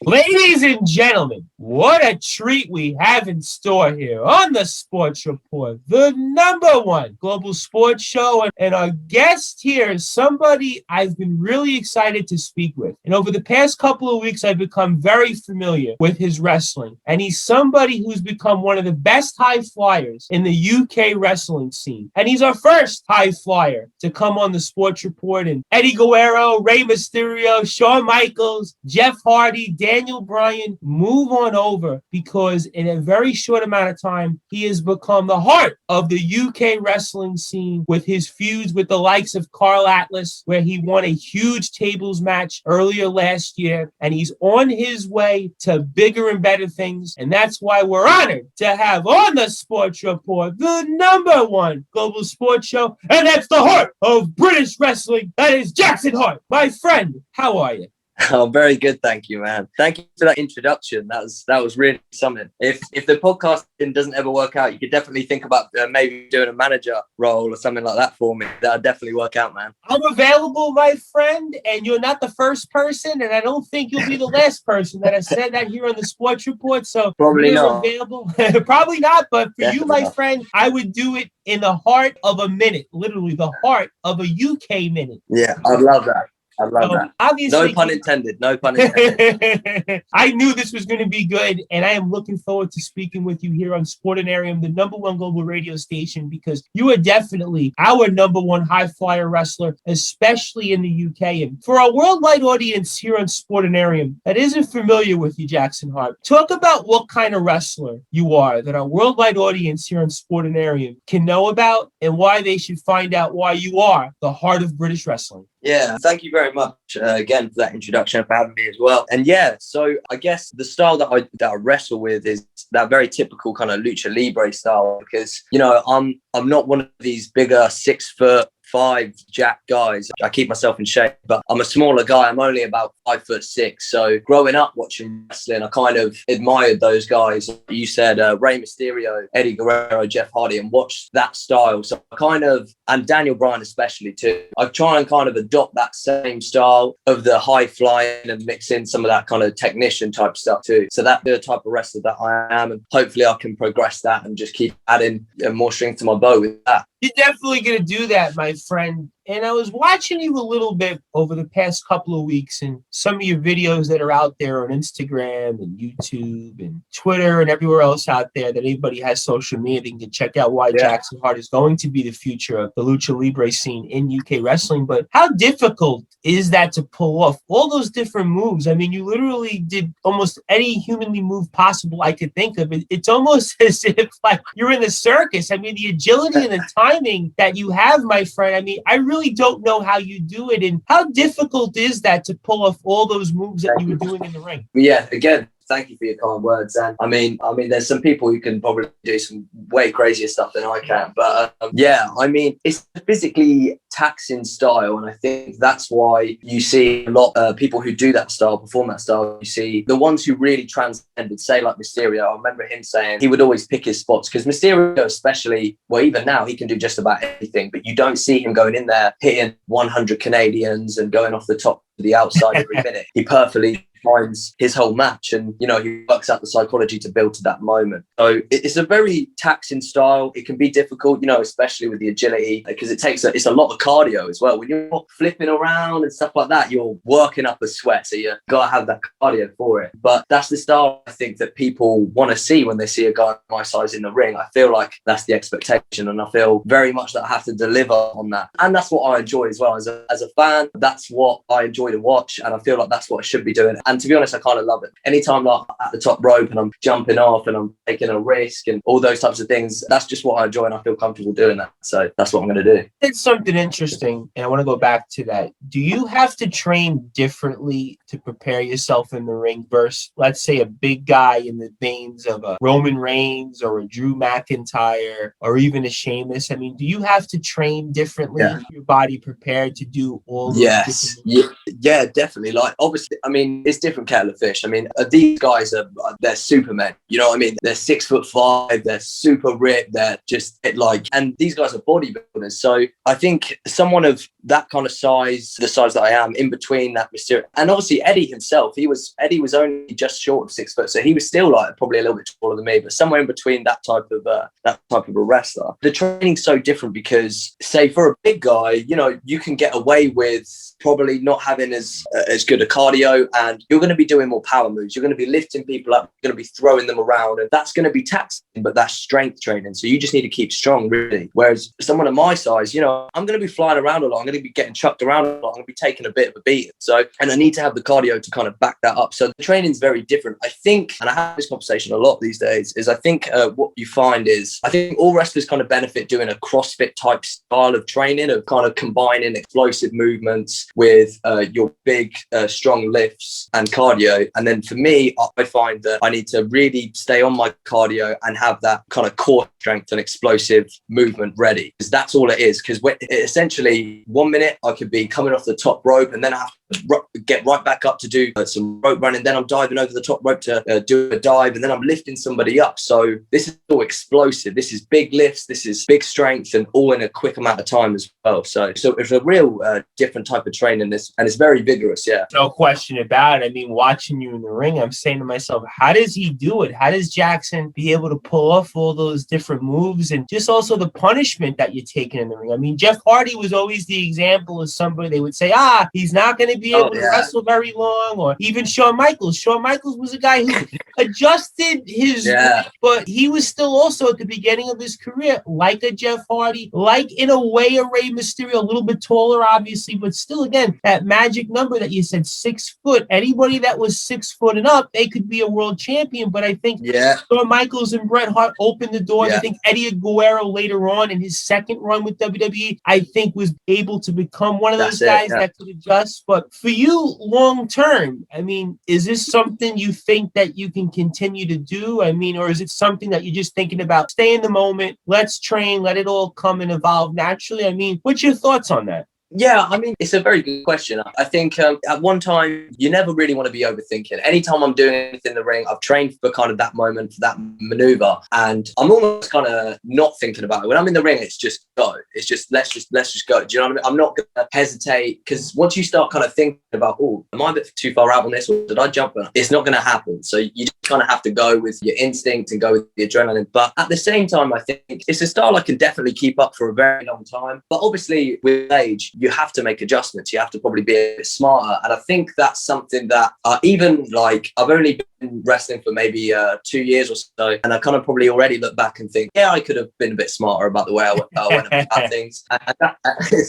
Ladies and gentlemen, what a treat we have in store here on the Sports Report, the #1 global sports show. And our guest here is somebody I've been really excited to speak with. And over the past couple of weeks, I've become very familiar with his wrestling. And he's somebody who's become one of the best high flyers in the UK wrestling scene. And he's our first high flyer to come on the Sports Report. And Eddie Guerrero, Rey Mysterio, Shawn Michaels, Jeff Hardy, Daniel Bryan, move on over, because in a very short amount of time, he has become the heart of the UK wrestling scene with his feuds with the likes of Carl Atlas, where he won a huge tables match earlier last year, and he's on his way to bigger and better things. And that's why we're honored to have on the Sports Report the #1 global sports show, and that's the heart of British wrestling. That is Jackson Hart. My friend, how are you? Oh, very good, thank you, man. Thank you for that introduction. That was really something. If the podcasting doesn't ever work out, you could definitely think about maybe doing a manager role or something like that for me. That'd definitely work out, man. I'm available, my friend, and you're not the first person, and I don't think you'll be the last person that has said that here on the Sports Report. So probably not available. Probably not, but for definitely you, my not. friend, I would do it in the heart of a minute, literally the heart of a UK minute. Yeah, I'd love that. I love that. Obviously, no pun intended. No pun intended. I knew this was going to be good, and I am looking forward to speaking with you here on Sportanarium, the #1 global radio station, because you are definitely our #1 high flyer wrestler, especially in the UK. And for our worldwide audience here on Sportanarium that isn't familiar with you, Jackson Hart, talk about what kind of wrestler you are that our worldwide audience here on Sportanarium can know about, and why they should find out why you are the heart of British wrestling. Yeah, thank you very much again for that introduction, for having me as well. And yeah, so I guess the style that I wrestle with is that very typical kind of lucha libre style, because I'm not one of these bigger 6'5" jack guys. I keep myself in shape, but I'm a smaller guy. I'm only about 5'6". So growing up watching wrestling, I kind of admired those guys. You said Rey Mysterio, Eddie Guerrero, Jeff Hardy, and watched that style. So and Daniel Bryan especially too. I try and kind of adopt that same style of the high flying and mix in some of that kind of technician type stuff too. So that's the type of wrestler that I am, and hopefully I can progress that and just keep adding more strength to my bow with that. You're definitely going to do that, my friend. And I was watching you a little bit over the past couple of weeks, and some of your videos that are out there on Instagram and YouTube and Twitter and everywhere else out there that anybody has social media, they can check out why Jackson Hart is going to be the future of the lucha libre scene in UK wrestling. But how difficult is that to pull off all those different moves? I mean, you literally did almost any humanly move possible I could think of. It's almost as if like you're in the circus. I mean, the agility and the timing that you have, my friend. I mean, I really don't know how you do it. And how difficult is that to pull off all those moves that you were doing in the ring? Yeah, again, thank you for your kind words. And I mean, there's some people who can probably do some way crazier stuff than I can. But it's a physically taxing style. And I think that's why you see a lot of people who do that style, perform that style. You see the ones who really transcended, say like Mysterio. I remember him saying he would always pick his spots, because Mysterio especially, well, even now he can do just about anything, but you don't see him going in there hitting 100 Canadians and going off the top to the outside every minute. He perfectly finds his whole match, and he works out the psychology to build to that moment. So it's a very taxing style. It can be difficult, especially with the agility, because it's a lot of cardio as well. When you're flipping around and stuff like that, you're working up a sweat, so you gotta have that cardio for it. But that's the style I think that people want to see when they see a guy my size in the ring. I feel like that's the expectation, and I feel very much that I have to deliver on that. And that's what I enjoy as well as a fan. That's what I enjoy to watch, and I feel like that's what I should be doing. And to be honest, I kind of love it. Anytime like at the top rope and I'm jumping off and I'm taking a risk and all those types of things, that's just what I enjoy, and I feel comfortable doing that. So that's what I'm going to do. It's something interesting, and I want to go back to that. Do you have to train differently to prepare yourself in the ring versus, let's say, a big guy in the veins of a Roman Reigns or a Drew McIntyre or even a Sheamus? I mean, do you have to train differently? Your body prepared to do all those? Yes. Yeah, definitely. Like, obviously, I mean, it's it's different kettle of fish. I mean, these guys they're supermen. You know what I mean? They're 6'5", they're super ripped, they're just like, and these guys are bodybuilders. So I think someone of that kind of size, the size that I am, in between that Mysterio, and obviously Eddie himself, Eddie was only just short of 6 foot, so he was still like probably a little bit taller than me, but somewhere in between that type of a wrestler. The training's so different because, say, for a big guy, you know, you can get away with probably not having as good a cardio, and you're going to be doing more power moves. You're going to be lifting people up, you're going to be throwing them around, and that's going to be taxing, but that's strength training. So you just need to keep strong, really. Whereas someone of my size, you know, I'm going to be flying around a lot. I'm going to be getting chucked around a lot. I'm going to be taking a bit of a beating. So, and I need to have the cardio to kind of back that up. So the training's very different. I think, and I have this conversation a lot these days, is I think what you find is, I think all wrestlers kind of benefit doing a CrossFit type style of training, of kind of combining explosive movements with your big, strong lifts and cardio. And then for me, I find that I need to really stay on my cardio and have that kind of core strength and explosive movement ready, because that's all it is. Because essentially 1 minute I could be coming off the top rope, and then I have to get right back up to do some rope running, then I'm diving over the top rope to do a dive, and then I'm lifting somebody up. So this is all explosive, this is big lifts, this is big strength, and all in a quick amount of time as well. So it's a real different type of training, and it's very vigorous. Yeah, no question about it. I mean, watching you in the ring, I'm saying to myself, how does he do it? How does Jackson be able to pull off all those different moves, and just also the punishment that you're taking in the ring? I mean, Jeff Hardy was always the example of somebody they would say, he's not going to be able to wrestle very long. Or even Shawn Michaels. Shawn Michaels was a guy who adjusted his but he was still also at the beginning of his career like a Jeff Hardy, like in a way a Rey Mysterio, a little bit taller obviously, but still, again, that magic number that you said, 6 foot. Anybody that was 6 foot and up, they could be a world champion. But I think Shawn Michaels and Bret Hart opened the doors. I think Eddie Guerrero later on in his second run with WWE, I think was able to become one of those guys that could adjust. But for you, long term, I mean, is this something you think that you can continue to do? I mean, or is it something that you're just thinking about, stay in the moment, let's train, let it all come and evolve naturally? I mean, what's your thoughts on that? Yeah, I mean, it's a very good question. I think at one time, you never really want to be overthinking. Anytime I'm doing anything in the ring, I've trained for kind of that moment, for that maneuver, and I'm almost kind of not thinking about it. When I'm in the ring, it's just go. It's just let's just go. Do you know what I mean? I'm not going to hesitate, because once you start kind of thinking about, am I a bit too far out on this, or did I jump? It's not going to happen. So you just kind of have to go with your instinct and go with the adrenaline. But at the same time, I think it's a style I can definitely keep up for a very long time. But obviously, with age, you have to make adjustments. You have to probably be a bit smarter. And I think that's something that even like, I've only been wrestling for maybe 2 years or so, and I kind of probably already look back and think, I could have been a bit smarter about the way I went about things.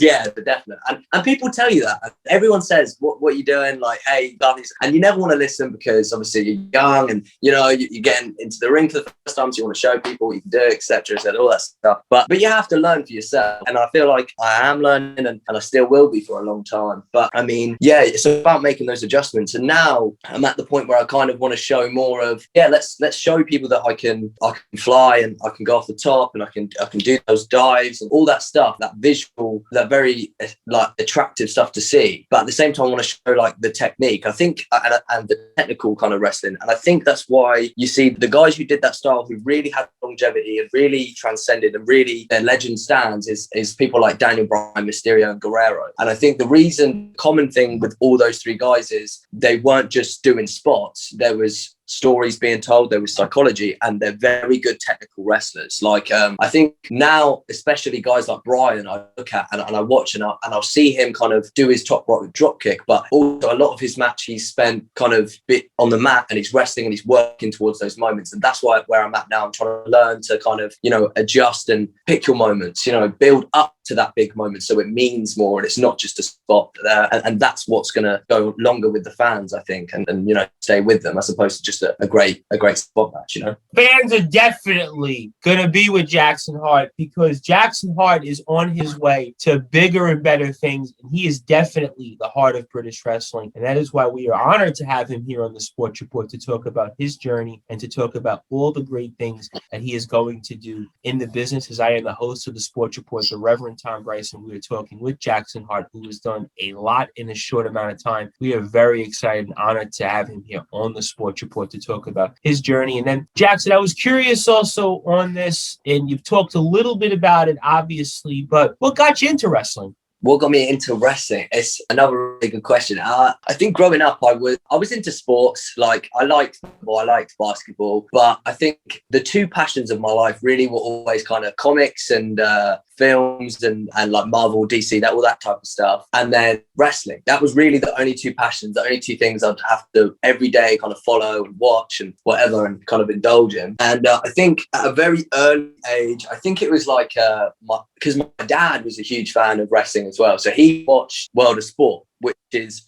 Definitely. And people tell you that. Everyone says, what are you doing? Like, hey, and you never want to listen, because obviously you're young, and you know, you're getting into the ring for the first time, so you want to show people what you can do, etc., all that stuff. But you have to learn for yourself, and I feel like I am learning, and I still will be for a long time. But I mean, it's about making those adjustments. And now I'm at the point where I kind of want to show more of, let's show people that I can fly, and I can go off the top, and I can do those dives and all that stuff, that visual, that very like attractive stuff to see. But at the same time, I want to show like the technique, I think, and the technical kind of wrestling. And I think that's why you see the guys who did that style, who really had longevity and really transcended, and really their legend stands, is people like Daniel Bryan, Mysterio, and Guerrero. And I think the common thing with all those three guys is they weren't just doing spots. There was stories being told, there was psychology, and they're very good technical wrestlers. Like I think now, especially guys like Brian, I look at and I watch, and I'll see him kind of do his top rope drop kick, but also a lot of his match he's spent kind of bit on the mat, and he's wrestling and he's working towards those moments. And that's where I'm at now. I'm trying to learn to kind of, you know, adjust and pick your moments, you know, build up to that big moment so it means more, and it's not just a spot there. And that's what's going to go longer with the fans, I think, and you know, stay with them, as opposed to just just a great spot match, you know. Fans are definitely going to be with Jackson Hart because Jackson Hart is on his way to bigger and better things. And he is definitely the heart of British wrestling. And that is why we are honored to have him here on the Sports Report to talk about his journey and to talk about all the great things that he is going to do in the business. As I am the host of the Sports Report, the Reverend Tom Brice, and we are talking with Jackson Hart, who has done a lot in a short amount of time. We are very excited and honored to have him here on the Sports Report to talk about his journey. And then, Jackson, I was curious also on this, and you've talked a little bit about it, obviously, but what got you into wrestling? What got me into wrestling? It's another really good question. I think growing up, I was into sports. Like, I liked football, I liked basketball, but I think the two passions of my life really were always kind of comics and films and like Marvel, DC, all that type of stuff. And then wrestling. That was really the only two passions, the only two things I'd have to every day kind of follow and watch and whatever and kind of indulge in. And I think at a very early age, I think it was like because my dad was a huge fan of wrestling as well. So he watched World of Sport, which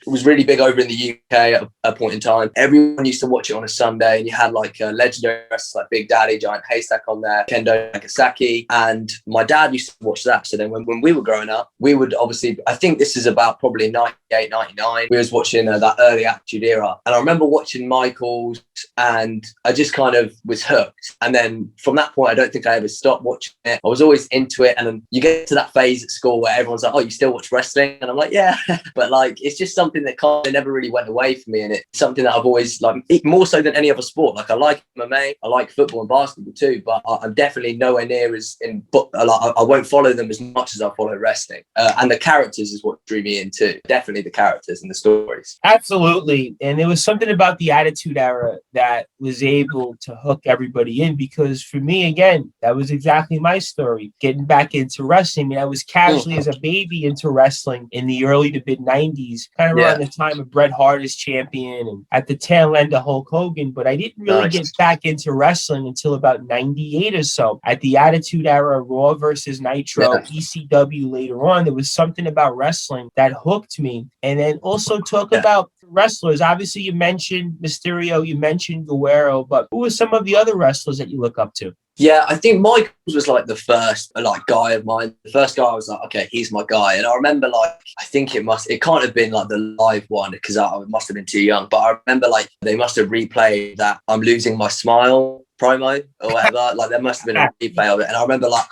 was really big over in the UK at a point in time. Everyone used to watch it on a Sunday, and you had like legendary wrestlers like Big Daddy, Giant Haystack on there, Kendo Nagasaki, and my dad used to watch that. So then when we were growing up, we would obviously, I think this is about probably 98, 99, we was watching that early Attitude Era. And I remember watching Michaels, and I just kind of was hooked. And then from that point, I don't think I ever stopped watching it. I was always into it. And then you get to that phase at school where everyone's like, oh, you still watch wrestling? And I'm like, yeah. But like, it's just something that kind of never really went away from me. And it's something that I've always like, more so than any other sport. Like, I like MMA, I like football and basketball too, but I'm definitely nowhere near as in, I won't follow them as much as I follow wrestling. And the characters is what drew me into, definitely the characters and the stories. Absolutely. And there was something about the Attitude Era that was able to hook everybody in, because for me, again, that was exactly my story. Getting back into wrestling. I mean, I was casually as a baby into wrestling in the early to mid 90s, kind of around the time of Bret Hart as champion and at the tail end of Hulk Hogan. But I didn't really get back into wrestling until about 98 or so. At the Attitude Era, Raw versus Nitro, ECW later on, there was something about wrestling that hooked me. And then also talk about wrestlers. Obviously, you mentioned Mysterio, you mentioned Guerrero, but who are some of the other wrestlers that you look up to? Yeah, I think Michaels was like the first like guy of mine. The first guy I was like, okay, he's my guy. And I remember like, I think it can't have been like the live one because I must have been too young. But I remember like they must have replayed that I'm Losing My Smile promo or whatever. Like there must have been a replay of it. And I remember like,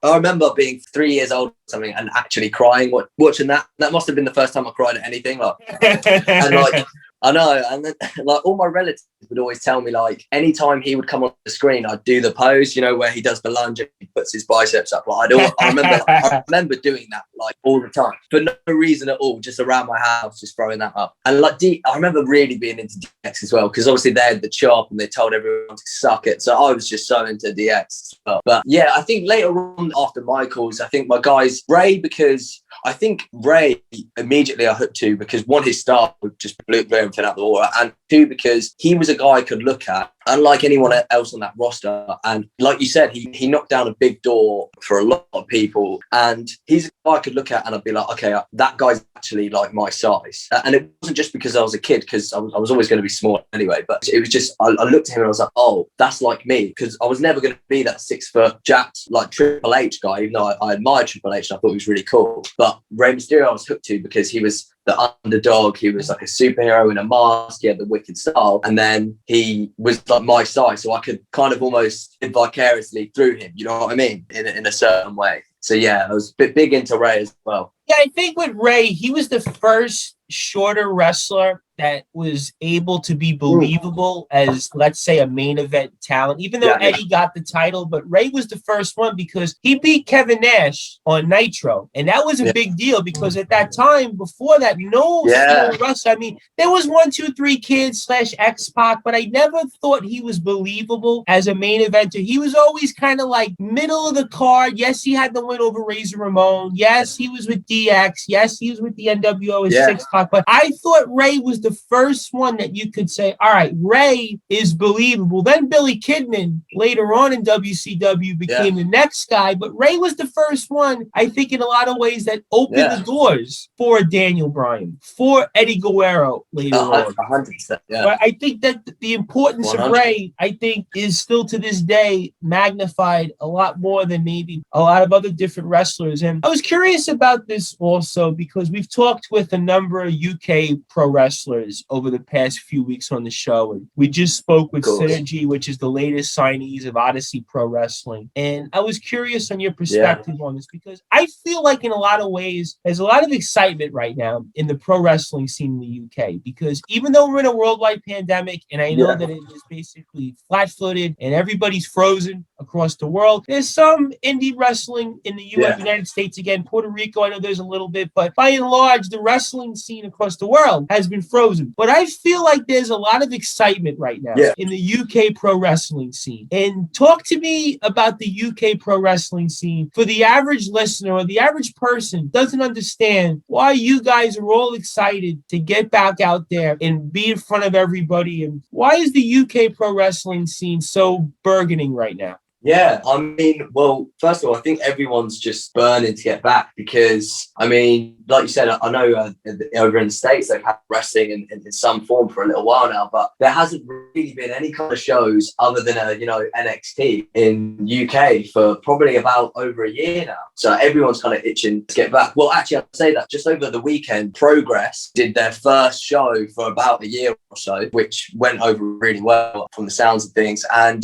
I remember being 3 years old or something and actually crying watching that. That must have been the first time I cried at anything. Like, and like, I know, and then like all my relatives would always tell me like anytime he would come on the screen, I'd do the pose, you know, where he does the lunge and he puts his biceps up. Like I remember doing that like all the time for no reason at all, just around my house, just throwing that up. And like I remember really being into DX as well because obviously they had the chop and they told everyone to suck it. So I was just so into DX as well. But yeah, I think later on after Michaels, I think my guys Ray, because I think Ray immediately I hooked to because one, his style just blew everything out the water, and two, because he was a guy I could look at unlike anyone else on that roster. And like you said, he knocked down a big door for a lot of people, and he's a guy I could look at and I'd be like, okay, that guy's actually like my size. And it wasn't just because I was a kid, because I was always going to be small anyway, but it was just I looked at him and I was like, oh, that's like me, because I was never going to be that 6 foot jacked like Triple H guy, even though I admired Triple H and I thought he was really cool. But Rey Mysterio I was hooked to because he was the underdog. He was like a superhero in a mask. He had the wicked style, and then he was like my size, so I could kind of almost live vicariously through him. You know what I mean? In a certain way. So yeah, I was a bit big into Ray as well. Yeah, I think with Ray, he was the first shorter wrestler that was able to be believable as, let's say, a main event talent, even though Eddie got the title. But Ray was the first one because he beat Kevin Nash on Nitro. And that was a big deal because at that time, before that, no wrestler. I mean, there was 1, 2, 3 Kids / X-Pac, but I never thought he was believable as a main eventer. He was always kind of like middle of the card. Yes, he had the win over Razor Ramon. Yes, he was with DX. Yes, he was with the NWO as 6-Pac. But I thought Ray was the first one that you could say, all right, Ray is believable. Then Billy Kidman later on in WCW became the next guy, but Ray was the first one, I think, in a lot of ways that opened the doors for Daniel Bryan, for Eddie Guerrero later on. 100%. Yeah. But I think that the importance 100. of Ray, I think, is still to this day magnified a lot more than maybe a lot of other different wrestlers. And I was curious about this also because we've talked with a number of UK pro wrestlers over the past few weeks on the show. And we just spoke with Synergy, which is the latest signees of Odyssey Pro Wrestling. And I was curious on your perspective on this because I feel like in a lot of ways, there's a lot of excitement right now in the pro wrestling scene in the UK because even though we're in a worldwide pandemic, and I know that it is basically flat-footed and everybody's frozen across the world, there's some indie wrestling in the US, United States, again, Puerto Rico, I know there's a little bit, but by and large, the wrestling scene across the world has been frozen. But I feel like there's a lot of excitement right now in the UK pro wrestling scene. And talk to me about the UK pro wrestling scene for the average listener or the average person doesn't understand why you guys are all excited to get back out there and be in front of everybody. And why is the UK pro wrestling scene so burgeoning right now? Yeah, I mean, well, first of all, I think everyone's just burning to get back because, I mean, like you said, I know over in the States, they've had wrestling in some form for a little while now, but there hasn't really been any kind of shows other than, NXT in UK for probably about over a year now. So everyone's kind of itching to get back. Well, actually, I'd say that just over the weekend, Progress did their first show for about a year or so, which went over really well from the sounds of things. And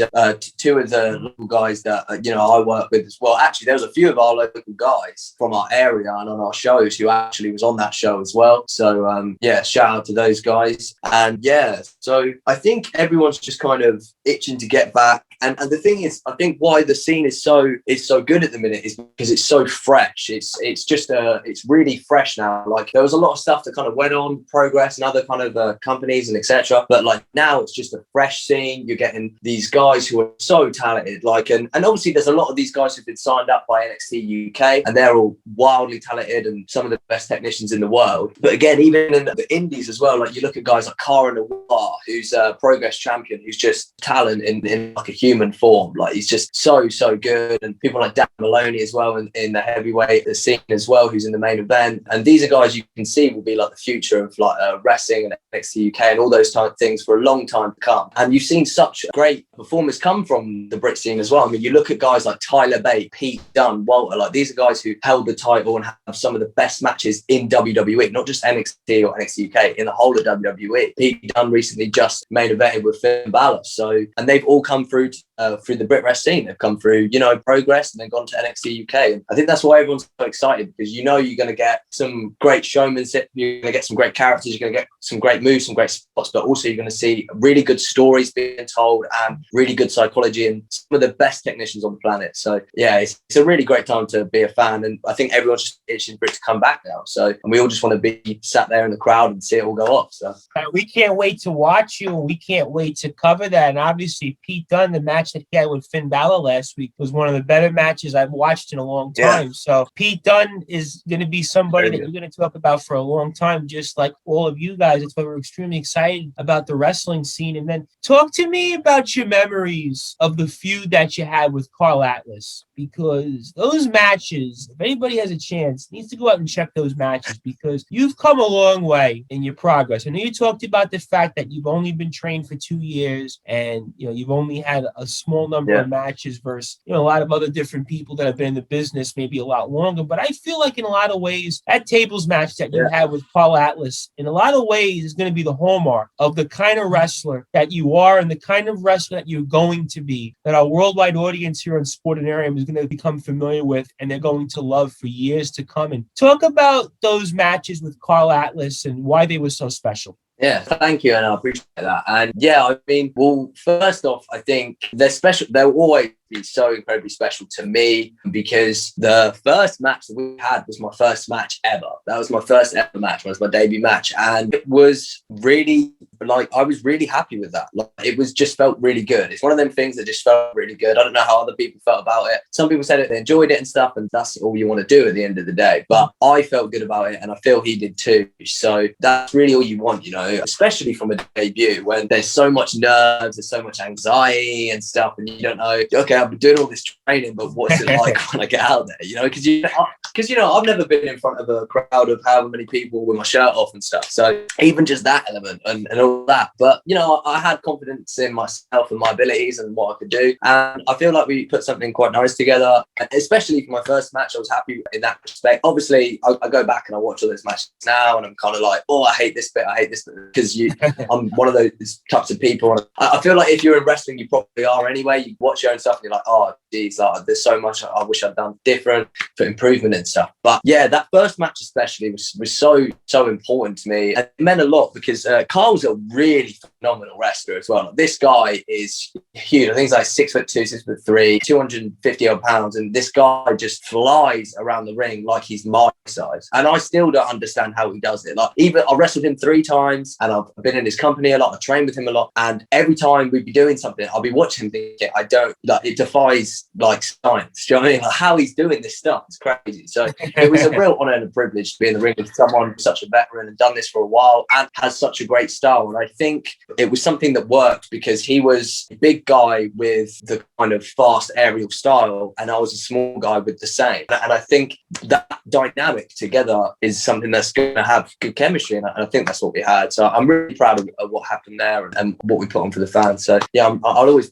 two of the local guys that I work with as well. Actually, there was a few of our local guys from our area and on our shows who actually was on that show as well. So shout out to those guys. And so I think everyone's just kind of itching to get back. And the thing is, I think why the scene is so good at the minute is because it's so fresh. It's really fresh now. Like there was a lot of stuff that kind of went on, Progress and other kind of companies and etc. But like now it's just a fresh scene. You're getting these guys who are so talented. And obviously there's a lot of these guys who've been signed up by NXT UK and they're all wildly talented and some of the best technicians in the world. But again, even in the indies as well, like you look at guys like Cara Noir, who's a Progress champion, who's just talent in like a human form. Like he's just so good. And people like Dan Maloney as well in the heavyweight scene as well, who's in the main event. And these are guys you can see will be like the future of like wrestling and NXT UK and all those type of things for a long time to come. And you've seen such great performers come from the Brit scene as well. I mean, you look at guys like Tyler Bate, Pete Dunne, Walter, like these are guys who held the title and have some of the best matches in WWE, not just NXT or NXT UK, in the whole of WWE. Pete Dunne recently just main evented with Finn Balor. So, and they've all come through the Brit Rest scene. They've come through, Progress and then gone to NXT UK. And I think that's why everyone's so excited because you're going to get some great showmanship, you're going to get some great characters, you're going to get some great moves, some great spots, but also you're going to see really good stories being told and really good psychology and some of the best technicians on the planet. So yeah, it's a really great time to be a fan, and I think everyone's just itching for it to come back now. So, and we all just want to be sat there in the crowd and see it all go off. So we can't wait to watch you, and we can't wait to cover that. And obviously, Pete Dunne, the match that he had with Finn Balor last week was one of the better matches I've watched in a long time. Yeah. So Pete Dunne is going to be somebody that you're going to talk about for a long time, just like all of you guys. That's why we're extremely excited about the wrestling scene. And then talk to me about your memories of the feud that you had with Carl Atlas, because those matches, if anybody has a chance, needs to go out and check those matches because you've come a long way in your progress. I know you talked about the fact that you've only been trained for 2 years and you've only had a small number of matches versus a lot of other different people that have been in the business maybe a lot longer. But I feel like in a lot of ways that tables match that you had with Carl Atlas in a lot of ways is going to be the hallmark of the kind of wrestler that you are and the kind of wrestler that you're going to be, that our worldwide audience here on Sportanarium is going to become familiar with and they're going to love for years to come. And talk about those matches with Carl Atlas and why they were so special. Yeah, thank you, and I appreciate that. And yeah, I mean, well, first off, I think they're special. They'll always be so incredibly special to me because the first match that we had was my first match ever. That was my first ever match. It was my debut match, and it was really like, I was really happy with that. Like, it was just felt really good. It's one of them things that just felt really good. I don't know how other people felt about it. Some people said they enjoyed it and stuff, and that's all you want to do at the end of the day. But I felt good about it, and I feel he did too. So that's really all you want, you know, especially from a debut when there's so much nerves, there's so much anxiety and stuff, and you don't know, okay, I've been doing all this training, but what's it like when I get out there, you know, because you know, I've never been in front of a crowd of however many people with my shirt off and stuff. So even just that element and all that. But, you know, I had confidence in myself and my abilities and what I could do. And I feel like we put something quite nice together, especially for my first match. I was happy in that respect. Obviously, I go back and I watch all those matches now and I'm kind of like, oh, I hate this bit, because I'm one of those types of people. I feel like if you're in wrestling, you probably are anyway. You watch your own stuff and you're like, oh, geez, like, there's so much I wish I'd done different for improvement and stuff. But yeah, that first match especially was so important to me, and it meant a lot because Carl's a really phenomenal wrestler as well. Like, this guy is huge. I think he's like 6'2", 6'3", 250 odd pounds, and this guy just flies around the ring like he's my size. And I still don't understand how he does it. Like, even I wrestled him 3 times, and I've been in his company a lot. I trained with him a lot, and every time we'd be doing something, I'll be watching him thinking, I don't, like, it defies like science. Do you know what I mean? Like, how he's doing this stuff, it's crazy. So it was a real honor and a privilege to be in the ring with someone who's such a veteran and done this for a while and has such a great style. And I think it was something that worked because he was a big guy with the kind of fast aerial style, and I was a small guy with the same. And I think that dynamic together is something that's going to have good chemistry, and I think that's what we had. So I'm really proud of what happened there and what we put on for the fans. So yeah, I'll always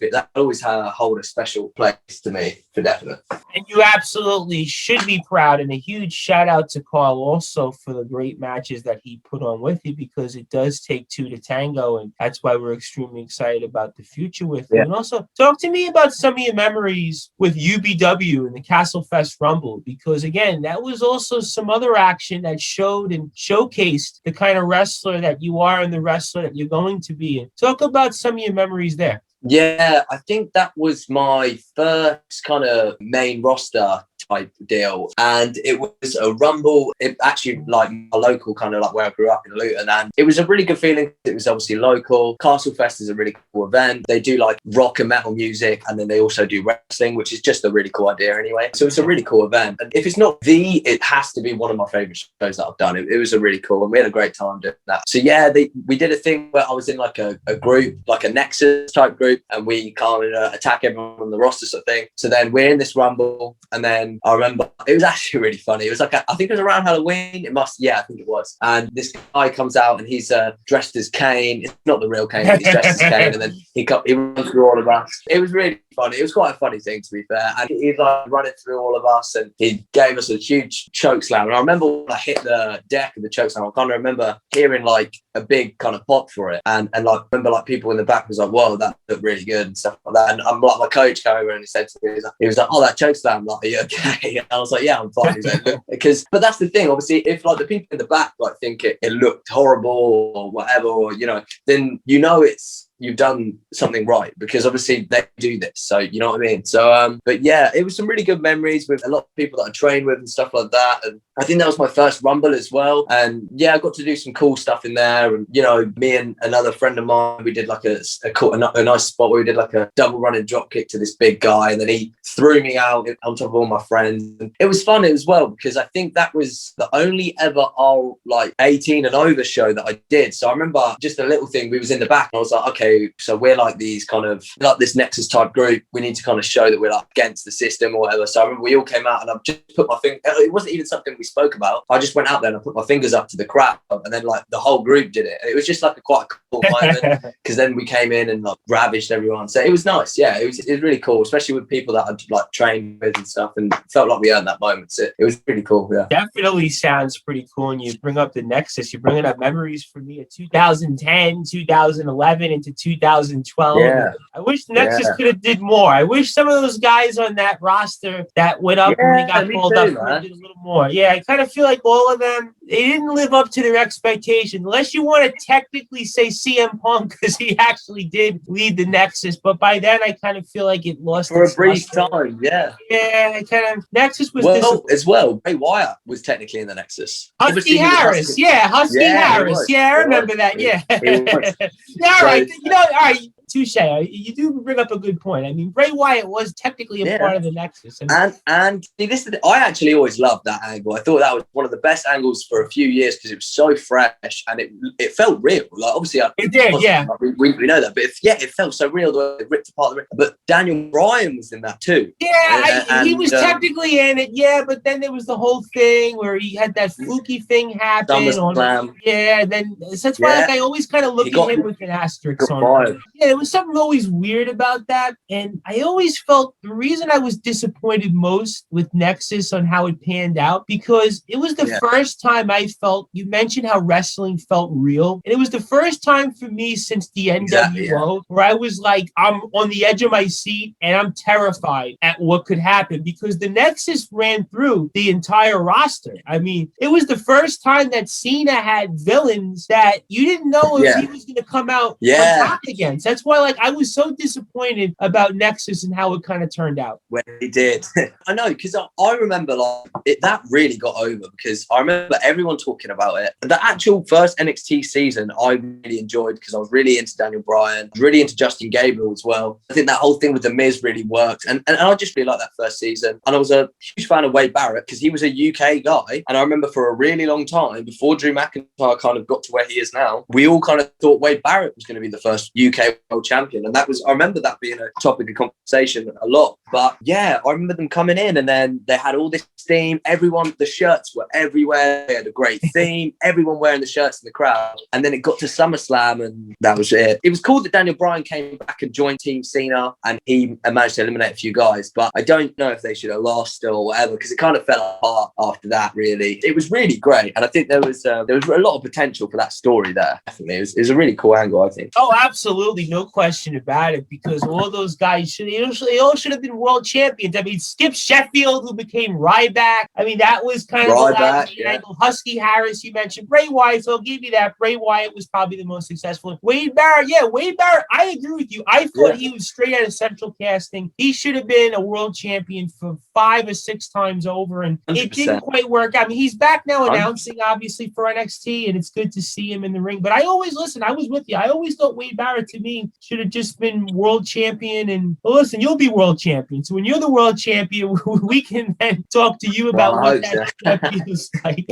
hold a special place to me, for definite. And you absolutely should be proud, and a huge shout out to Carl also for the great matches that he put on with you, because it does take 2 to tango, and that's why we're extremely excited about the future with you. And also talk to me about some of your memories with UBW and the Castle Fest Rumble, because again, that was also some other action that showed and showcased the kind of wrestler that you are and the wrestler that you're going to be. And talk about some of your memories there. Yeah, I think that was my first kind of main roster type deal, and it was a rumble. It actually, like, my local, kind of like where I grew up in Luton, and it was a really good feeling. It was obviously local. Castle Fest is a really cool event. They do like rock and metal music, and then they also do wrestling, which is just a really cool idea anyway. So it's a really cool event, and if it's not it has to be one of my favorite shows that I've done. It was a really cool, and we had a great time doing that. So yeah, we did a thing where I was in like a group, like a Nexus type group, and we kind of attack everyone on the roster sort of thing. So then we're in this rumble, and then I remember it was actually really funny. It was like, I think it was around Halloween. I think it was. And this guy comes out and he's dressed as Kane. It's not the real Kane, but he's dressed as Kane. And then he runs through all of us. It was really funny. It was quite a funny thing, to be fair. And he's like running through all of us, and he gave us a huge choke slam. And I remember when I hit the deck of the choke slam, I kind of remember hearing like a big kind of pop for it. And like, I remember like people in the back was like, whoa, that looked really good and stuff like that. And I'm like, my coach came over and he said to me, he was like, oh, that choke slam, like, are you okay? And I was like, yeah, I'm fine. He's like, but that's the thing, obviously, if like the people in the back like think it looked horrible or whatever, or, you know, then you know you've done something right, because obviously they do this. So you know what I mean? So but yeah, it was some really good memories with a lot of people that I trained with and stuff like that. And I think that was my first rumble as well. And yeah, I got to do some cool stuff in there. And, you know, me and another friend of mine, we did like a nice spot where we did like a double running drop kick to this big guy, and then he threw me out on top of all my friends. And it was fun as well, because I think that was the only ever like 18 and over show that I did. So I remember just a little thing, we was in the back and I was like, okay, so we're like these kind of like this Nexus type group. We need to kind of show that we're like against the system or whatever. So I remember we all came out and I've just put my finger. It wasn't even something we spoke about. I just went out there and I put my fingers up to the crowd, and then like the whole group did it. And it was just like quite a cool moment, because then we came in and like ravaged everyone. So it was nice. Yeah, it was really cool, especially with people that I'd like trained with and stuff, and felt like we earned that moment. So it was really cool. Yeah, definitely sounds pretty cool. And you bring up the Nexus. You're bringing up memories for me of 2010, 2011 into 2012. Yeah. I wish Nexus could have did more. I wish some of those guys on that roster that went up when they got called up did a little more. Yeah, I kind of feel like all of them, they didn't live up to their expectation, unless you want to technically say CM Punk, because he actually did lead the Nexus. But by then, I kind of feel like it lost for a its brief luster. time. Yeah. Yeah, I kind of Nexus was As well. Bray Wyatt was technically in the Nexus. Husky Obviously, Harris. Husky Harris. Yeah, I remember that. Yeah. Yeah, all right. All right. Touche. You do bring up a good point. I mean, Bray Wyatt was technically a part of the Nexus. And see, this is I actually always loved that angle. I thought that was one of the best angles for a few years because it was so fresh and it felt real. Like obviously, it did. Yeah, we know that, but it felt so real. The way it ripped apart the ring. But Daniel Bryan was in that too. Yeah, he was technically in it. Yeah, but then there was the whole thing where he had that fluky thing happen. Then that's why I always kind of look at him with an asterisk on it. Yeah, there was something always weird about that, and I always felt the reason I was disappointed most with Nexus on how it panned out because it was the first time I felt. You mentioned how wrestling felt real, and it was the first time for me since the NWO where I was like, I'm on the edge of my seat and I'm terrified at what could happen because the Nexus ran through the entire roster. I mean, it was the first time that Cena had villains that you didn't know if he was going to come out on top against. That's why, like, I was so disappointed about Nexus and how it kind of turned out. When he did. I know, because I remember that really got over because I remember everyone talking about it. The actual first NXT season I really enjoyed because I was really into Daniel Bryan, really into Justin Gabriel as well. I think that whole thing with The Miz really worked. And I just really liked that first season. And I was a huge fan of Wade Barrett because he was a UK guy. And I remember for a really long time, before Drew McIntyre kind of got to where he is now, we all kind of thought Wade Barrett was going to be the first UK world champion. And I remember that being a topic of conversation a lot. But yeah, I remember them coming in and then they had all this theme. The shirts were everywhere. They had a great theme. Everyone wearing the shirts in the crowd. And then it got to SummerSlam and that was it. It was cool that Daniel Bryan came back and joined Team Cena and he managed to eliminate a few guys. But I don't know if they should have lost or whatever because it kind of fell apart after that, really. It was really great. And I think there was a lot of potential for that story there. Definitely. It was a really cool angle, I think. Oh, absolutely. No question about it because all those guys they all should have been world champions. I mean, Skip Sheffield, who became Ryback. I mean, that was kind of the angle. Husky Harris, you mentioned Bray Wyatt, so I'll give you that. Bray Wyatt was probably the most successful. Wade Barrett, I agree with you. I thought he was straight out of Central Casting. He should have been a world champion for 5 or 6 times over, and 100%. It didn't quite work. I mean, he's back now announcing, obviously, for NXT, and it's good to see him in the ring. But I was with you. I always thought Wade Barrett, to me, should have just been world champion. And listen, you'll be world champion. So when you're the world champion, we can then talk to you about what that feels like.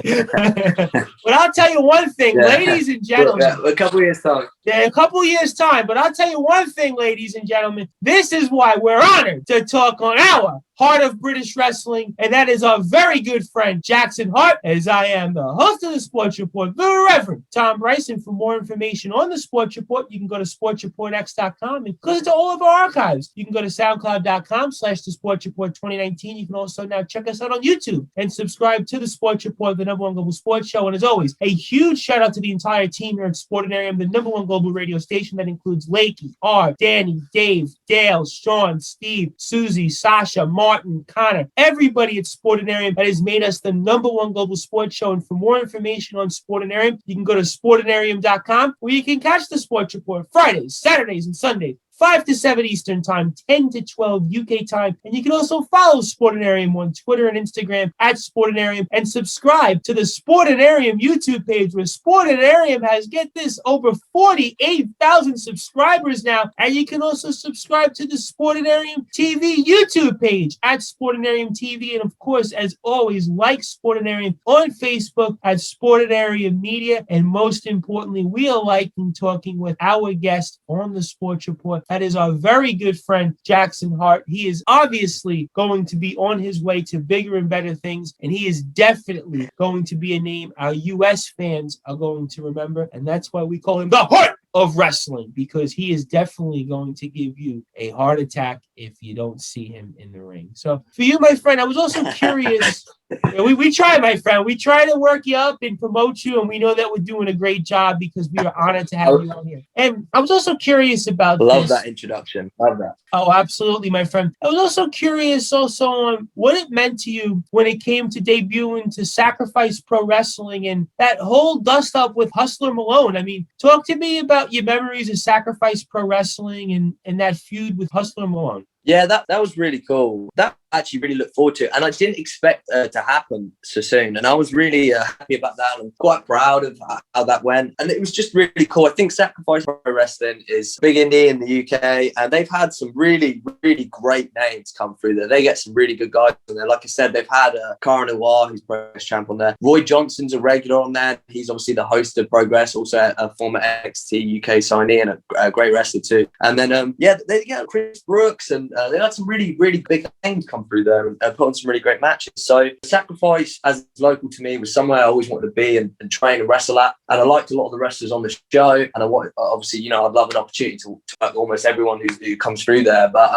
But I'll tell you one thing, ladies and gentlemen. A couple years time. Yeah, a couple years time. But I'll tell you one thing, ladies and gentlemen. This is why we're honored to talk on our Heart of British Wrestling, and that is our very good friend Jackson Hart, as I am the host of the Sports Report, the Reverend Tom Brice. And for more information on the Sports Report, you can go to sportsreportx.com and go to all of our archives. You can go to soundcloud.com/the Sports Report 2019. You can also now check us out on YouTube and subscribe to the Sports Report, the #1 global sports show. And as always, a huge shout out to the entire team here at Sportanarium, the #1 global radio station that includes Lakey, Art, Danny, Dave, Dale, Sean, Steve, Susie, Sasha, Martin, Connor, everybody at Sportanarium that has made us the #1 global sports show. And for more information on Sportanarium, you can go to sportanarium.com where you can catch the Sports Report Fridays, Saturdays, and Sundays. 5 to 7 Eastern Time, 10 to 12 UK time. And you can also follow Sportanarium on Twitter and Instagram at Sportanarium and subscribe to the Sportanarium YouTube page where Sportanarium has, get this, over 48,000 subscribers now. And you can also subscribe to the Sportanarium TV YouTube page at Sportanarium TV. And of course, as always, like Sportanarium on Facebook at Sportanarium Media. And most importantly, we are liking talking with our guest on the Sports Report. That is our very good friend, Jackson Hart. He is obviously going to be on his way to bigger and better things, and he is definitely going to be a name our U.S. fans are going to remember, and that's why we call him the Heart of Wrestling, because he is definitely going to give you a heart attack if you don't see him in the ring. So for you, my friend, I was also curious Yeah, we try, my friend. We try to work you up and promote you, and we know that we're doing a great job because we are honored to have you on here. And I was also curious about Love this. that introduction. Love that. Oh, absolutely, my friend. I was also curious on what it meant to you when it came to debuting to Sacrifice Pro Wrestling and that whole dust up with Hustler Malone. I mean, talk to me about your memories of Sacrifice Pro Wrestling and that feud with Hustler Malone. Yeah, that was really cool. That I actually really look forward to, and I didn't expect to happen so soon. And I was really happy about that. I'm quite proud of how that went, and it was just really cool. I think Sacrifice Pro Wrestling is big indie in the UK, and they've had some really, really great names come through there. They get some really good guys in there. Like I said, they've had Cara Noir, who's Progress champ on there. Roy Johnson's a regular on there. He's obviously the host of Progress, also a former NXT UK signee and a great wrestler too. And then they get Chris Brooks and they had some really, really big names come through there and put on some really great matches. So Sacrifice, as local to me, was somewhere I always wanted to be and train and wrestle at. And I liked a lot of the wrestlers on the show. And I wanted, obviously, I'd love an opportunity to work with almost everyone who comes through there. But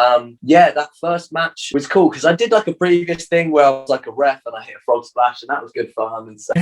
that first match was cool because I did like a previous thing where I was like a ref and I hit a frog splash, and that was good fun. And so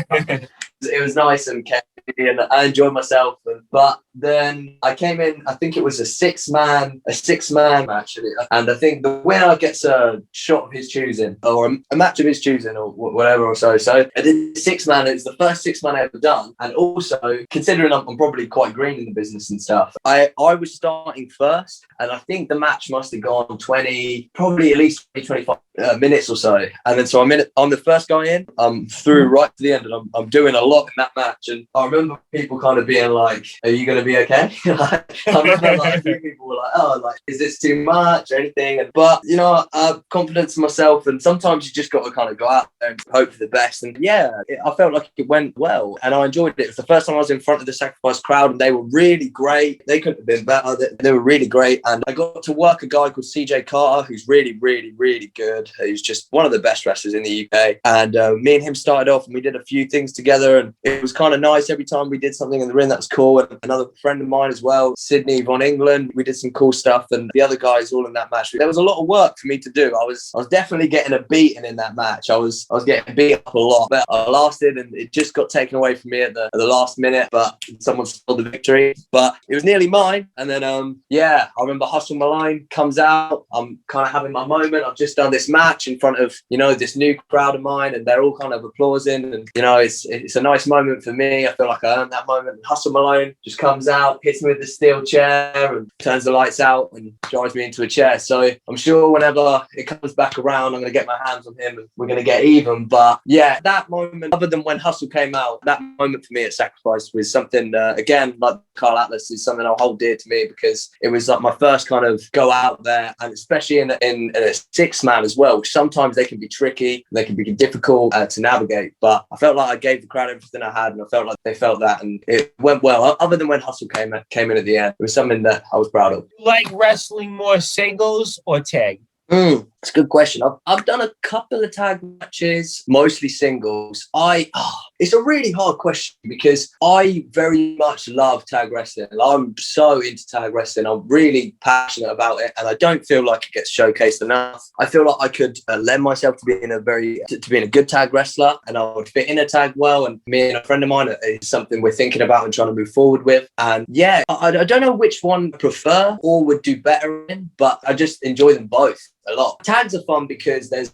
it was nice and catchy, and I enjoyed myself. But then I came in, I think it was a six-man match, and I think the winner gets a shot of his choosing, or a match of his choosing, or whatever or so. So I did six-man. It's the first six-man I ever done, and also considering I'm probably quite green in the business and stuff, I was starting first, and I think the match must have gone 20, probably at least 25 minutes or so. And then so I'm the first guy in. I'm through right to the end, and I'm doing a lot in that match. And I remember people kind of being like, "Are you going to be okay?" I remember like a few people were like, "Oh, like is this too much or anything?" But I have confidence in myself, and sometimes you just got to kind of go out there and hope for the best. And I felt like it went well, and I enjoyed it. It was the first time I was in front of the Sacrifice crowd, and they were really great. They couldn't have been better. They were really great, and I got to work a guy called CJ Carter, who's really, really, really good. He's just one of the best wrestlers in the UK. And me and him started off, and we did a few things together, and it was kind of nice. Every time we did something in the ring, that was cool. And another friend of mine as well, Sydney von England, we did some cool stuff, and the other guys all in that match. There was a lot of work for me to do. I was definitely getting a beating in that match. I was getting beat up a lot, but I lasted, and it just got taken away from me at the last minute. But someone stole the victory. But it was nearly mine. And then I remember Hustle Malone comes out. I'm kind of having my moment. I've just done this match in front of this new crowd of mine, and they're all kind of applauding, and it's a nice moment for me. I feel like I earned that moment. And Hustle Malone just comes out, hits me with the steel chair, and turns the lights out and drives me into a chair. So I'm sure whenever it comes back around, I'm going to get my hands on him and we're going to get even. But yeah, that moment, other than when Hustle came out, that moment for me at Sacrifice was something, again, like Carl Atlas, is something I'll hold dear to me because it was like my first kind of go out there, and especially in a six-man as well, which sometimes they can be tricky, they can be difficult to navigate. But I felt like I gave the crowd everything I had, and I felt like they felt that, and it went well. Other than when Hustle came in at the end, it was something that I was proud of. You like wrestling more singles or tag? It's a good question. I've done a couple of tag matches, mostly singles. It's a really hard question because I very much love tag wrestling. I'm so into tag wrestling. I'm really passionate about it, and I don't feel like it gets showcased enough. I feel like I could lend myself to being a good tag wrestler, and I would fit in a tag well. And me and a friend of mine, is something we're thinking about and trying to move forward with. And yeah, I don't know which one I prefer or would do better in, but I just enjoy them both a lot. Tags are fun because there's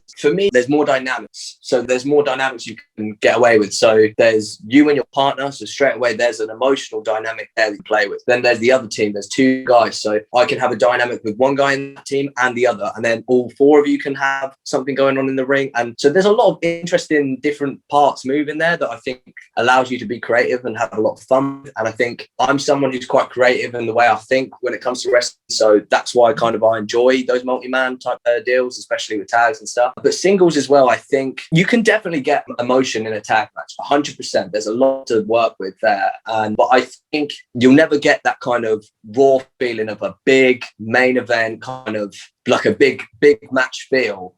more dynamics. So there's more dynamics you can get away with. So there's you and your partner. So straight away, there's an emotional dynamic there that you play with. Then there's the other team. There's two guys. So I can have a dynamic with one guy in that team and the other. And then all four of you can have something going on in the ring. And so there's a lot of interesting different parts moving there that I think allows you to be creative and have a lot of fun. And I think I'm someone who's quite creative in the way I think when it comes to wrestling. So that's why I enjoy those multi-man type deals, especially with tags and stuff. But singles as well, I think you can definitely get emotion in a tag match, 100%. There's a lot to work with there. But I think you'll never get that kind of raw feeling of a big main event kind of like a big match feel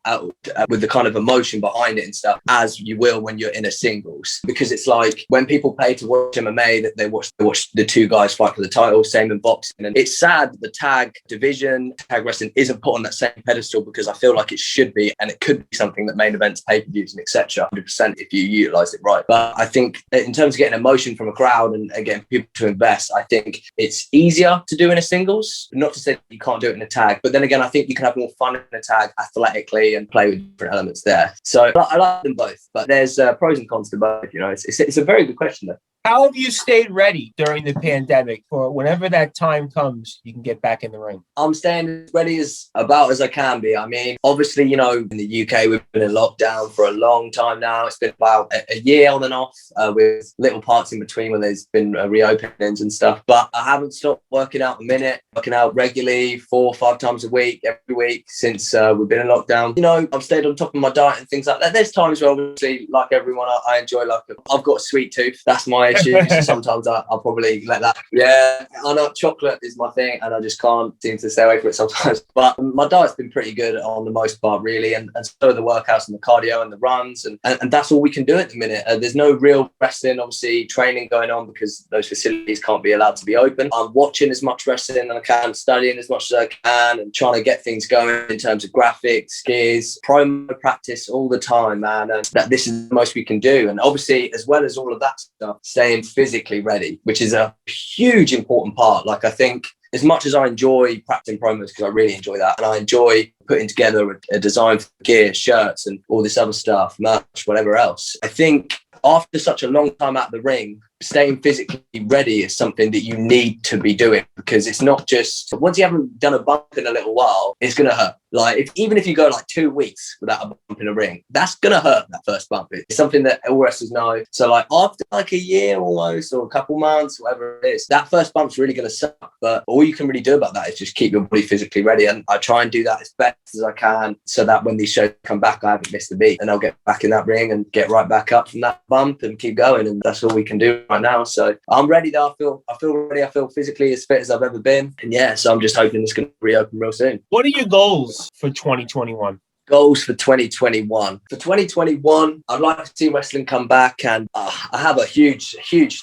with the kind of emotion behind it and stuff as you will when you're in a singles, because it's like when people pay to watch MMA that they watch the two guys fight for the title, same in boxing. And it's sad that the tag division, tag wrestling, isn't put on that same pedestal, because I feel like it should be, and it could be something that main events, pay-per-views and etc. 100% if you utilize it right. But I think in terms of getting emotion from a crowd and getting people to invest, I think it's easier to do in a singles. Not to say that you can't do it in a tag, but then again, I think you can have more fun in a tag athletically and play with different elements there. So I like them both, but there's pros and cons to both. You know, it's a very good question though. How have you stayed ready during the pandemic for whenever that time comes, you can get back in the ring? I'm staying as ready as I can be. I mean, obviously, you know, in the UK, we've been in lockdown for a long time now. It's been about a year on and off with little parts in between when there's been reopenings and stuff. But I haven't stopped working out working out regularly 4 or 5 times a week, every week since we've been in lockdown. You know, I've stayed on top of my diet and things like that. There's times where obviously, like everyone, I enjoy I've got a sweet tooth. That's my issue. So sometimes I'll probably let that. Yeah, I know chocolate is my thing, and I just can't seem to stay away from it sometimes. But my diet's been pretty good on the most part, really, and so are the workouts and the cardio and the runs, and that's all we can do at the minute. There's no real wrestling, obviously, training going on because those facilities can't be allowed to be open. I'm watching as much wrestling as I can, studying as much as I can, and trying to get things going in terms of graphics, gears, promo practice all the time, man. And that this is the most we can do. And obviously, as well as all of that stuff, staying physically ready, which is a huge important part. Like, I think as much as I enjoy practicing promos, because I really enjoy that, and I enjoy putting together a design for gear, shirts, and all this other stuff, merch, whatever else, I think after such a long time out of the ring, staying physically ready is something that you need to be doing, because it's not just once you haven't done a bump in a little while, it's going to hurt. Like, even if you go like 2 weeks without a bump in a ring, that's going to hurt, that first bump. It's something that all wrestlers know. So like after like a year almost, or a couple months, whatever it is, that first bump's really going to suck. But all you can really do about that is just keep your body physically ready. And I try and do that as best as I can, so that when these shows come back, I haven't missed a beat, and I'll get back in that ring and get right back up from that bump and keep going. And that's all we can do right now. So I'm ready though. I feel ready. I feel physically as fit as I've ever been. And yeah, so I'm just hoping it's going to reopen real soon. What are your goals for 2021? Goals for 2021. For 2021, I'd like to see wrestling come back, and I have a huge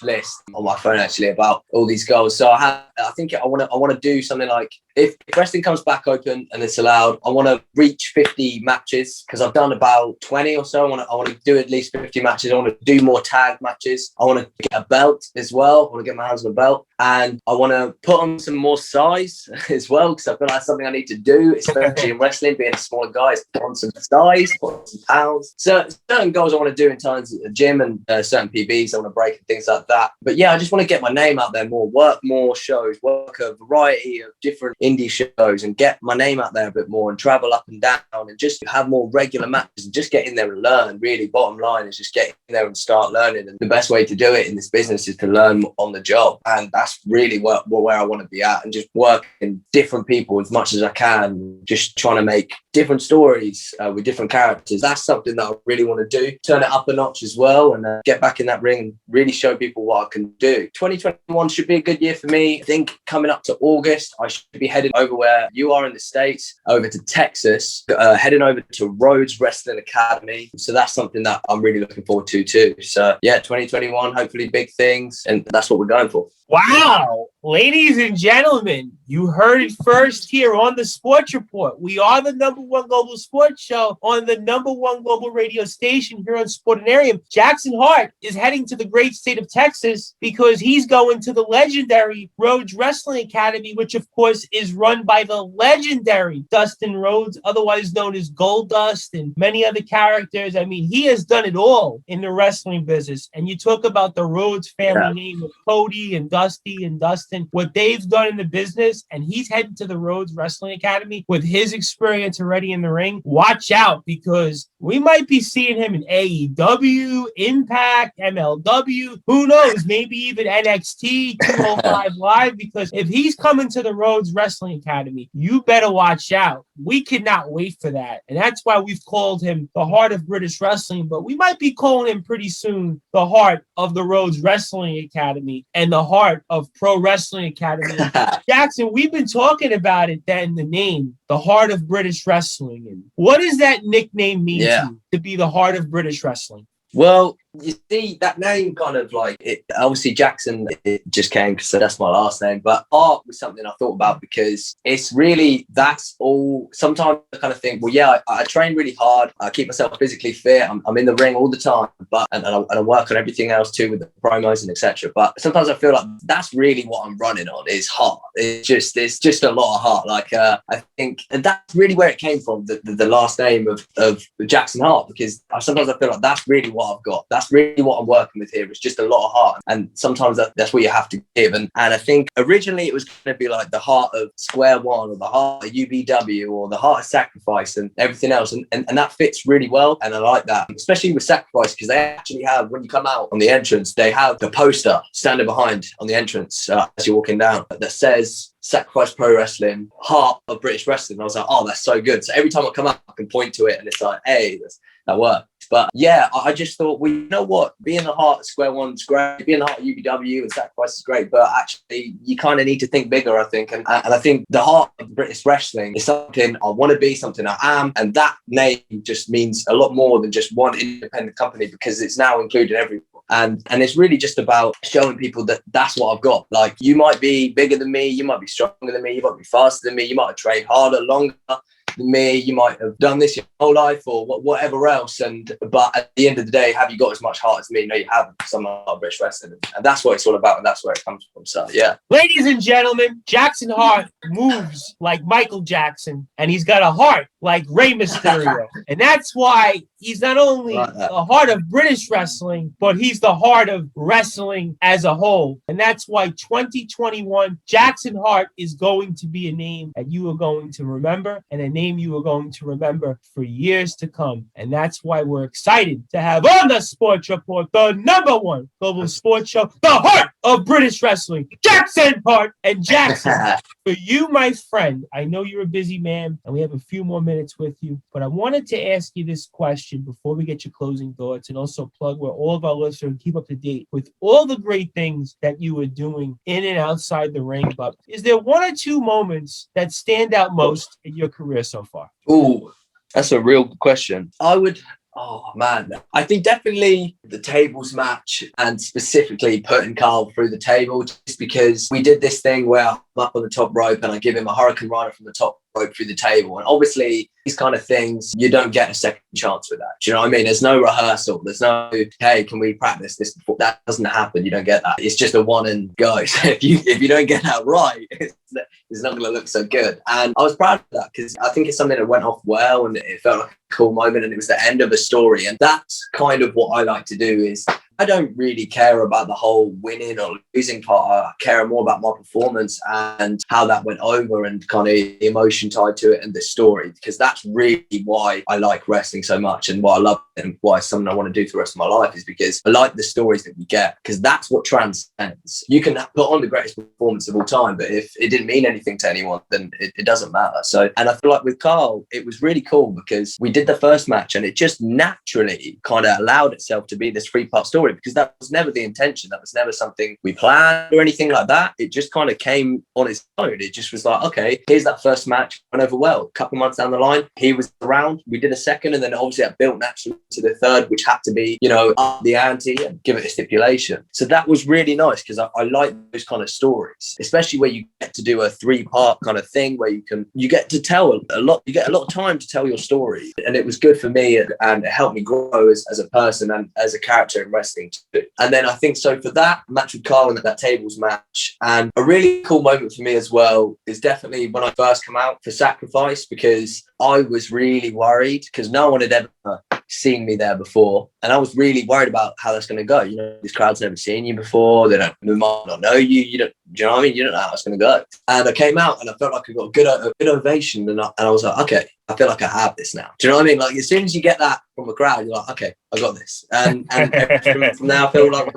list on my phone actually about all these goals. So I think I want to do something like, if wrestling comes back open and it's allowed, I want to reach 50 matches, because I've done about 20 or so. I want to do at least 50 matches. I want to do more tag matches. I want to get a belt as well. I want to get my hands on a belt, and I want to put on some more size as well, because I feel like that's something I need to do, especially in wrestling, being a smaller guy, is put on some size, put on some pounds. So certain goals I want to do in terms of the gym, and certain PBs I want to break and things like that. But yeah, I just want to get my name out there more, work more shows, work a variety of different indie shows, and get my name out there a bit more, and travel up and down, and just have more regular matches, and just get in there and learn. Really, bottom line is just get in there and start learning. And the best way to do it in this business is to learn on the job, and that's really where I want to be at, and just working different people as much as I can, just trying to make different stories with different characters. That's something that I really want to do. Turn it up a notch as well, and get back in that ring and really show people what I can do. 2021 should be a good year for me. I think coming up to August, I should be headed over where you are in the States, over to Texas, heading over to Rhodes Wrestling Academy. So that's something that I'm really looking forward to too. So yeah, 2021, hopefully big things, and that's what we're going for. Wow. Ladies and gentlemen, you heard it first here on the Sports Report. We are the #1 global sports show on the #1 global radio station here on Sportanarium. Jackson Hart is heading to the great state of Texas because he's going to the legendary Rhodes Wrestling Academy, which of course is run by the legendary Dustin Rhodes, otherwise known as Goldust, and many other characters. I mean, he has done it all in the wrestling business. And you talk about the Rhodes family name of Cody and Dusty and Dustin, what they've done in the business, and he's heading to the Rhodes Wrestling Academy with his experience already in the ring. Watch out, because We might be seeing him in AEW, Impact, MLW. Who knows? Maybe even NXT 205 Live. Because if he's coming to the Rhodes Wrestling Academy, you better watch out. We cannot wait for that. And that's why we've called him the Heart of British Wrestling. But we might be calling him pretty soon the Heart of the Rhodes Wrestling Academy and the Heart of Pro Wrestling Academy. Jackson, we've been talking about it, then the name, the Heart of British Wrestling. And what does that nickname mean to be the Heart of British Wrestling? Well, you see, that name kind of like it. Obviously, Jackson, it just came because that's my last name. But Hart was something I thought about because it's really, that's all. Sometimes I kind of think, well, yeah, I train really hard. I keep myself physically fit. I'm in the ring all the time, but and I work on everything else too with the promos and etc. But sometimes I feel like that's really what I'm running on is heart. It's just a lot of heart. Like I think, and that's really where it came from. The last name of Jackson Hart, because sometimes I feel like that's really what I've got. That's really what I'm working with here. It's just a lot of heart, and sometimes that's what you have to give. And I think originally it was going to be like the heart of Square One, or the heart of UBW, or the heart of Sacrifice, and everything else. And that fits really well, and I like that, especially with Sacrifice, because they actually have, when you come out on the entrance, they have the poster standing behind on the entrance as you're walking down that says Sacrifice Pro Wrestling, Heart of British Wrestling. I was like, oh, that's so good. So every time I come up, I can point to it, and it's like, hey, that works. But yeah, I just thought, well, you know what? Being the Heart of Square One's great. Being the Heart of UBW and Sacrifice is great. But actually, you kind of need to think bigger, I think. And I think the Heart of British Wrestling is something I want to be, something I am. And that name just means a lot more than just one independent company, because it's now included everyone. And it's really just about showing people that that's what I've got. Like, you might be bigger than me, you might be stronger than me, you might be faster than me, you might have trained harder, longer than me, you might have done this your whole life or whatever else. But at the end of the day, have you got as much heart as me? No, you haven't. Some of British wrestling, and that's what it's all about, and that's where it comes from. So yeah, ladies and gentlemen, Jackson Hart moves like Michael Jackson, and he's got a heart like Rey Mysterio. And that's why he's not only the heart of British wrestling, but he's the heart of wrestling as a whole. And that's why 2021 Jackson Hart is going to be a name that you are going to remember, and a name you are going to remember for years to come. And that's why we're excited to have on the Sports Report the #1 global sports show, the Heart of British Wrestling, Jackson Hart. And Jackson, for you, my friend, I know you're a busy man, and we have a few more minutes with you, but I wanted to ask you this question before we get your closing thoughts, and also plug where all of our listeners can keep up to date with all the great things that you are doing in and outside the ring. But is there one or two moments that stand out most in your career so far? Oh, that's a real good question. Oh man, I think definitely the tables match, and specifically putting Carl through the table, just because we did this thing where I'm up on the top rope and I give him a Hurricane Rana from the top rope through the table. And obviously these kind of things, you don't get a second chance with that. Do you know what I mean? There's no rehearsal. There's no, hey, can we practice this before? That doesn't happen. You don't get that. It's just a one and go. So if you don't get that right, it's not going to look so good. And I was proud of that, because I think it's something that went off well, and it felt like a cool moment, and it was the end of a story. And that's kind of what I like to do. Is I don't really care about the whole winning or losing part. I care more about my performance and how that went over, and kind of the emotion tied to it and the story, because that's really why I like wrestling so much, and why I love it, and why it's something I want to do for the rest of my life, is because I like the stories that we get, because that's what transcends. You can put on the greatest performance of all time, but if it didn't mean anything to anyone, then it doesn't matter. So, and I feel like with Carl, it was really cool, because we did the first match and it just naturally kind of allowed itself to be this 3-part story, because that was never the intention. That was never something we planned or anything like that. It just kind of came on its own. It just was like, okay, here's that first match, went over well. A couple months down the line, he was around, we did a second, and then obviously that built naturally to the third, which had to be, up the ante and give it a stipulation. So that was really nice, because I like those kind of stories, especially where you get to do a 3-part kind of thing, where you get to tell a lot, you get a lot of time to tell your story. And it was good for me, and it helped me grow as a person and as a character in wrestling too. And then I think, so for that match with Carl and that tables match, and a really cool moment for me as well is definitely when I first come out for Sacrifice, because I was really worried, because no one had ever seen me there before, and I was really worried about how that's going to go. This crowd's never seen you before. They might not know you. Do you know what I mean? You don't know how it's going to go. And I came out and I felt like I got a good ovation. And I was like, okay, I feel like I have this now. Do you know what I mean? Like, as soon as you get that from a crowd, you're like, okay, I got this. And from now, I feel like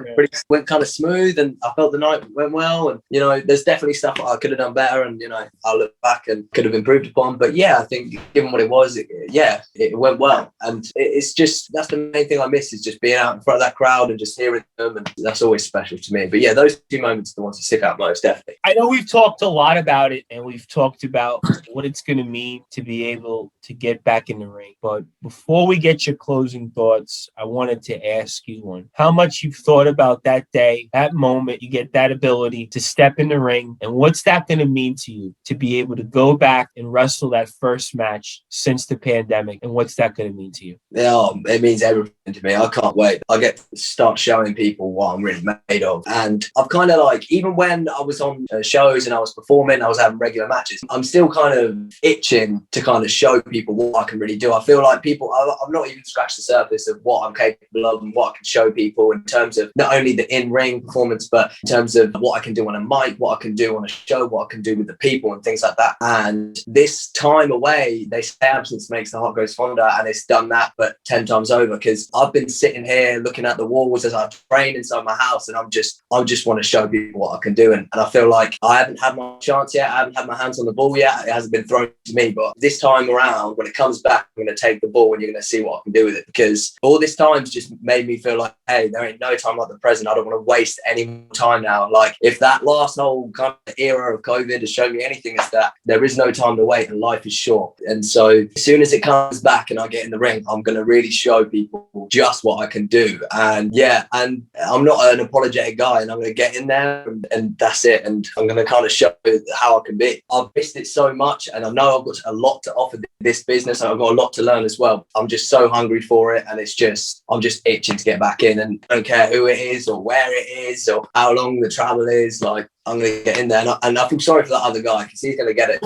went kind of smooth, and I felt the night went well. And, you know, there's definitely stuff I could have done better, and, you know, I'll look back and could have improved upon. But yeah, I think given what it was, it went well. And it's just, that's the main thing I miss, is just being out in front of that crowd and just hearing them. And that's always special to me. But yeah, those two moments are the ones that stick out most, definitely. I know we've talked a lot about it, and we've talked about what it's going to mean to be able to get back in the ring. But before we get your closing thoughts, I wanted to ask you one. How much you've thought about that day, that moment, you get that ability to step in the ring, and what's that going to mean to you to be able to go back and wrestle that first match since the pandemic, and what's that going to mean to you? Yeah, it means everything to me. I can't wait. I get to start showing people what I'm really made of. And I've kind of like, even when I was on shows and I was performing, I was having regular matches, I'm still kind of itching to kind of show people what I can really do. I feel like people, I've not even scratched the surface of what I'm capable of and what I can show people in terms of not only the in-ring performance, but in terms of what I can do on a mic, what I can do on a show, what I can do with the people and things like that. And this time away, they say absence makes the heart grow fonder, and it's done that but 10 times over, because I've been sitting here looking at the walls as I train inside my house, and I just want to show people what I can do. And I feel like I haven't had my chance yet. I haven't had my hands on the ball yet. It hasn't been thrown to me. But this time around, when it comes back, I'm going to take the ball and you're going to see what I can do with it. Because all this time's just made me feel like, hey, there ain't no time like the present. I don't want to waste any more time now. Like, if that last whole kind of era of COVID has shown me anything, it's that there is no time to wait and life is short. And so as soon as it comes back and I get in the ring, I'm going to really show people just what I can do. And yeah, and I'm not an apologetic guy, and I'm going to get in there and that's it. And I'm going to kind of show how I can be. I've missed it so much, and I know I've got a lot to offer this business. I've got a lot to learn as well. I'm just so hungry for it, and I'm just itching to get back in. And I don't care who it is or where it is or how long the travel is. Like, I'm going to get in there, and I feel sorry for that other guy, because he's going to get it.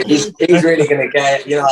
He's really going to get it. You know,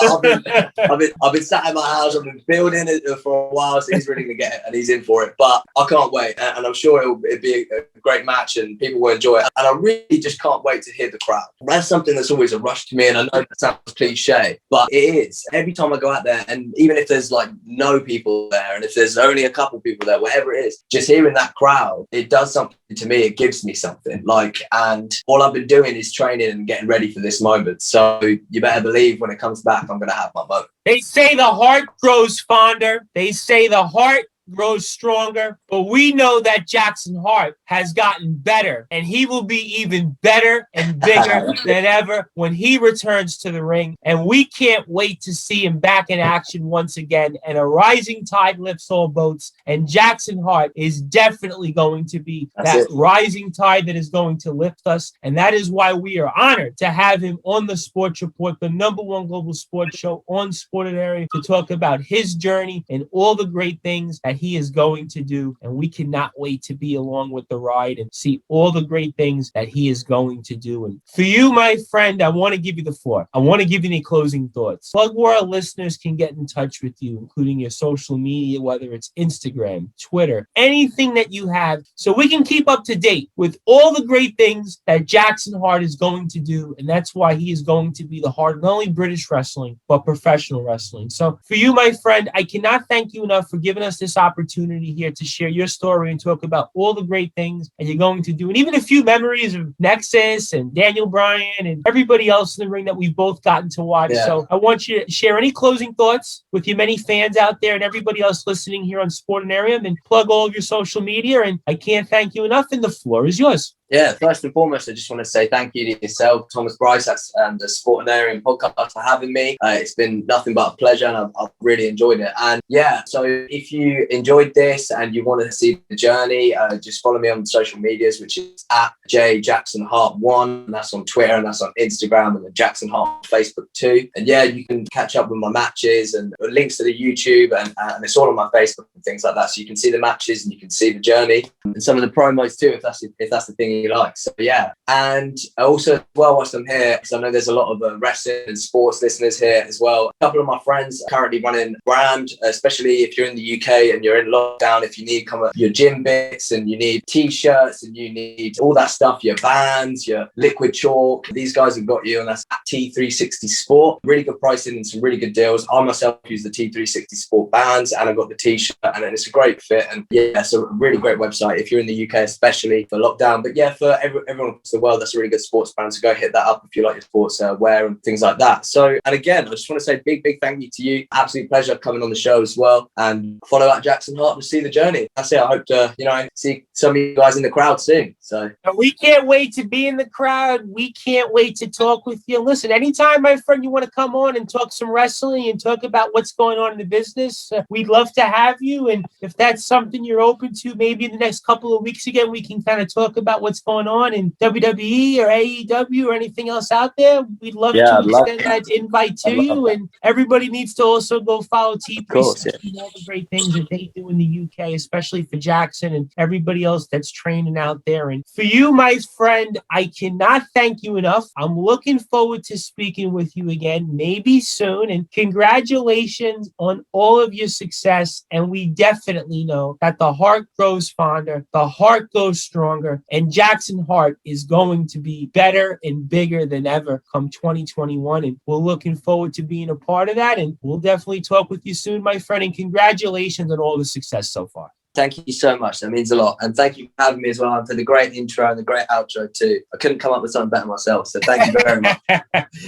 I've been sat in my house, I've been building it for a while, so he's really going to get it, and he's in for it. But I can't wait, and I'm sure it'll be a great match, and people will enjoy it. And I really just can't wait to hear the crowd. That's something that's always a rush to me, and I know that sounds cliche, but it is. Every time I go out there, and even if there's like no people there, and if there's only a couple people there, whatever it is, just hearing that crowd, it does something to me. It gives me something. Like, and all I've been doing is training and getting ready for this moment. So you better believe when it comes back, I'm going to have my moment. They say the heart grows fonder. They say the heart grows stronger, but we know that Jackson Hart has gotten better, and he will be even better and bigger than ever when he returns to the ring. And we can't wait to see him back in action once again. And a rising tide lifts all boats, and Jackson Hart is definitely going to be that rising tide that is going to lift us. And that is why we are honored to have him on the Sports Report, the #1 global sports show on Sportanarium, to talk about his journey and all the great things that he is going to do. And we cannot wait to be along with the ride and see all the great things that he is going to do. And for you, my friend, I want to give you the floor. I want to give you any closing thoughts. Plug where our listeners can get in touch with you, including your social media, whether it's Instagram, Twitter, anything that you have, so we can keep up to date with all the great things that Jackson Hart is going to do. And that's why he is going to be the heart of not only British wrestling, but professional wrestling. So for you, my friend, I cannot thank you enough for giving us this opportunity here to share your story and talk about all the great things that you're going to do, and even a few memories of Nexus and Daniel Bryan and everybody else in the ring that we've both gotten to watch. Yeah. So I want you to share any closing thoughts with your many fans out there and everybody else listening here on Sportanarium, and plug all of your social media. And I can't thank you enough, and the floor is yours. Yeah, first and foremost, I just want to say thank you to yourself, Thomas Brice, and the Sportanarium podcast for having me. It's been nothing but a pleasure, and I've really enjoyed it. And yeah, so if you enjoyed this and you want to see the journey, just follow me on social medias, which is at JJacksonHart1, and that's on Twitter, and that's on Instagram, and the Jackson Hart on Facebook too. And yeah, you can catch up with my matches and links to the YouTube, and it's all on my Facebook and things like that. So you can see the matches and you can see the journey and some of the promos too, if that's the thing anything you like. So yeah. And also as well, whilst I'm here, because I know there's a lot of wrestling and sports listeners here as well. A couple of my friends are currently running a brand, especially if you're in the UK and you're in lockdown, if you need your gym bits and you need t-shirts and you need all that stuff, your bands, your liquid chalk, these guys have got you, and that's at T360 Sport. Really good pricing and some really good deals. I myself use the T360 Sport bands and I've got the t-shirt, and it's a great fit. And yeah, it's a really great website if you're in the UK, especially for lockdown. But yeah, for everyone across the world, that's a really good sports brand. So go hit that up if you like your sports wear and things like that. So, and again, I just want to say big thank you to you. Absolute pleasure coming on the show as well. And follow out Jackson Hart to see the journey. That's it. I hope to, see some of you guys in the crowd soon. So we can't wait to be in the crowd. We can't wait to talk with you. Listen, anytime, my friend, you want to come on and talk some wrestling and talk about what's going on in the business, we'd love to have you. And if that's something you're open to, maybe in the next couple of weeks again, we can kind of talk about what's going on in WWE or AEW or anything else out there. We'd love to extend that invite to you. And everybody needs to also go follow Brice and all the great things that they do in the UK, especially for Jackson and everybody else that's training out there. And for you, my friend, I cannot thank you enough. I'm looking forward to speaking with you again, maybe soon. And congratulations on all of your success. And we definitely know that the heart grows fonder, the heart goes stronger, and Jackson Hart is going to be better and bigger than ever come 2021. And we're looking forward to being a part of that. And we'll definitely talk with you soon, my friend. And congratulations on all the success so far. Thank you so much. That means a lot. And thank you for having me as well, and for the great intro and the great outro too. I couldn't come up with something better myself. So thank you very much.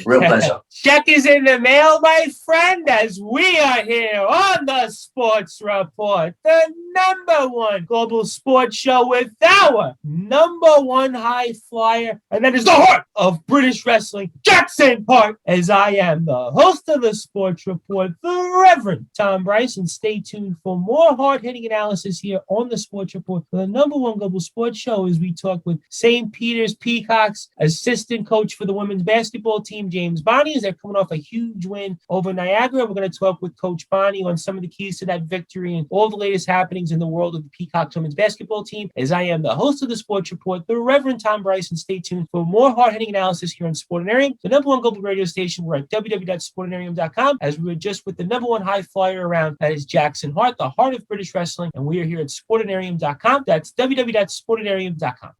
Real pleasure. Check is in the mail, my friend, as we are here on the Sports Report, the #1 global sports show with our #1 high flyer. And that is the heart of British wrestling, Jackson Hart, as I am the host of the Sports Report, the Reverend Tom Brice. And stay tuned for more hard-hitting analysis here on the Sports Report for the #1 global sports show, as we talk with St. Peter's Peacocks assistant coach for the women's basketball team, James Bonney, as they're coming off a huge win over Niagara. We're going to talk with Coach Bonney on some of the keys to that victory and all the latest happenings in the world of the Peacocks women's basketball team, as I am the host of the Sports Report, the Reverend Tom Brice. And stay tuned for more hard-hitting analysis here on Sportanarium, the #1 global radio station. We're at www.sportanarium.com, as we were just with the #1 high flyer around. That is Jackson Hart, the heart of British wrestling. And we are here at Sportanarium.com. That's www.sportanarium.com.